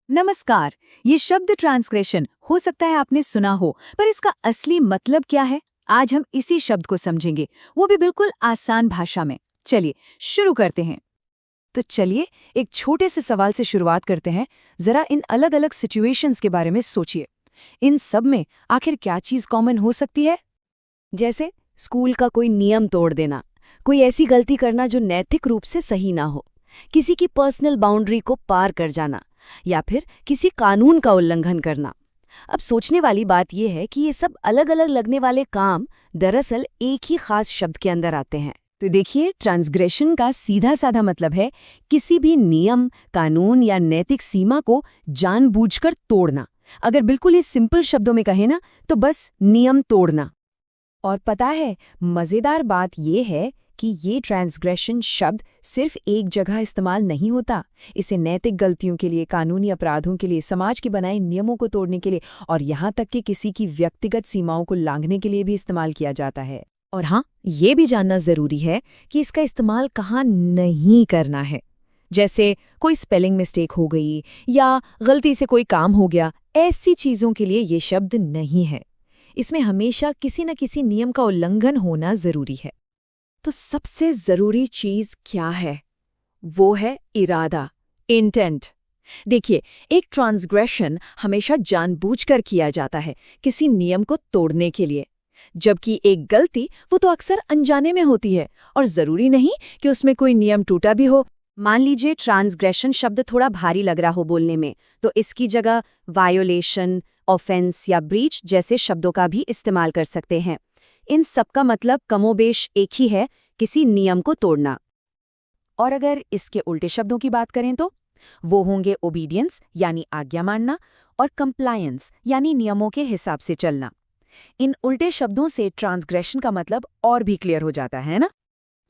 नमस्कार। ये शब्द ट्रांसग्रेशन हो सकता है आपने सुना हो, पर इसका असली मतलब क्या है? आज हम इसी शब्द को समझेंगे, वो भी बिल्कुल आसान भाषा में। चलिए शुरू करते हैं। तो चलिए एक छोटे से सवाल से शुरुआत करते हैं। जरा इन अलग अलग सिचुएशंस के बारे में सोचिए। इन सब में आखिर क्या चीज कॉमन हो सकती है? जैसे स्कूल का कोई नियम तोड़ देना, कोई ऐसी गलती करना जो नैतिक रूप से सही ना हो, किसी की पर्सनल बाउंड्री को पार कर जाना, या फिर किसी कानून का उल्लंघन करना। अब सोचने वाली बात यह है कि ये सब अलग अलग लगने वाले काम दरअसल एक ही खास शब्द के अंदर आते हैं। तो देखिए, ट्रांसग्रेशन का सीधा साधा मतलब है किसी भी नियम, कानून या नैतिक सीमा को जानबूझकर तोड़ना। अगर बिल्कुल इस सिंपल शब्दों में कहें ना, तो बस नियम तोड़ना। और पता है, मज़ेदार बात यह है कि ये ट्रांसग्रेशन शब्द सिर्फ एक जगह इस्तेमाल नहीं होता। इसे नैतिक गलतियों के लिए, कानूनी अपराधों के लिए, समाज के बनाए नियमों को तोड़ने के लिए और यहाँ तक कि किसी की व्यक्तिगत सीमाओं को लांघने के लिए भी इस्तेमाल किया जाता है। और हाँ, ये भी जानना जरूरी है कि इसका इस्तेमाल कहाँ नहीं करना है। जैसे कोई स्पेलिंग मिस्टेक हो गई या गलती से कोई काम हो गया, ऐसी चीज़ों के लिए ये शब्द नहीं है। इसमें हमेशा किसी न किसी नियम का उल्लंघन होना जरूरी है। तो सबसे जरूरी चीज क्या है? वो है इरादा, इंटेंट। देखिए, एक ट्रांसग्रेशन हमेशा जानबूझकर किया जाता है, किसी नियम को तोड़ने के लिए, जबकि एक गलती वो तो अक्सर अनजाने में होती है और जरूरी नहीं कि उसमें कोई नियम टूटा भी हो। मान लीजिए ट्रांसग्रेशन शब्द थोड़ा भारी लग रहा हो बोलने में, तो इसकी जगह वायोलेशन, ऑफेंस या ब्रीच जैसे शब्दों का भी इस्तेमाल कर सकते हैं। इन सब का मतलब कमोबेश एक ही है, किसी नियम को तोड़ना। और अगर इसके उल्टे शब्दों की बात करें तो वो होंगे ओबीडियंस यानी आज्ञा मानना और कंप्लायंस यानी नियमों के हिसाब से चलना। इन उल्टे शब्दों से ट्रांसग्रेशन का मतलब और भी क्लियर हो जाता है ना?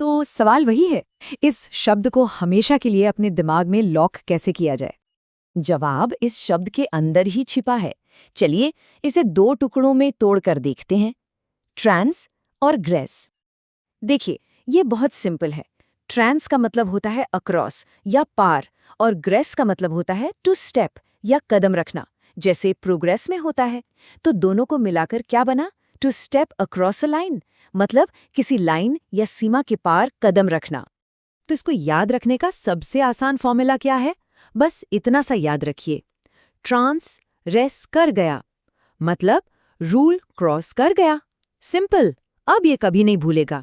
तो सवाल वही है, इस शब्द को हमेशा के लिए अपने दिमाग में लॉक कैसे किया जाए? जवाब इस शब्द के अंदर ही छिपा है। चलिए इसे दो टुकड़ों में तोड़कर देखते हैं, ट्रांस और ग्रेस। देखिए, ये बहुत सिंपल है। ट्रांस का मतलब होता है अक्रॉस या पार, और ग्रेस का मतलब होता है टू स्टेप या कदम रखना, जैसे प्रोग्रेस में होता है। तो दोनों को मिलाकर क्या बना? Two step across a line, मतलब किसी लाइन या सीमा के पार कदम रखना। तो इसको याद रखने का सबसे आसान फॉर्मूला क्या है? बस इतना सा याद रखिए, ट्रांस रेस कर गया, मतलब रूल क्रॉस कर गया। सिंपल, अब ये कभी नहीं भूलेगा।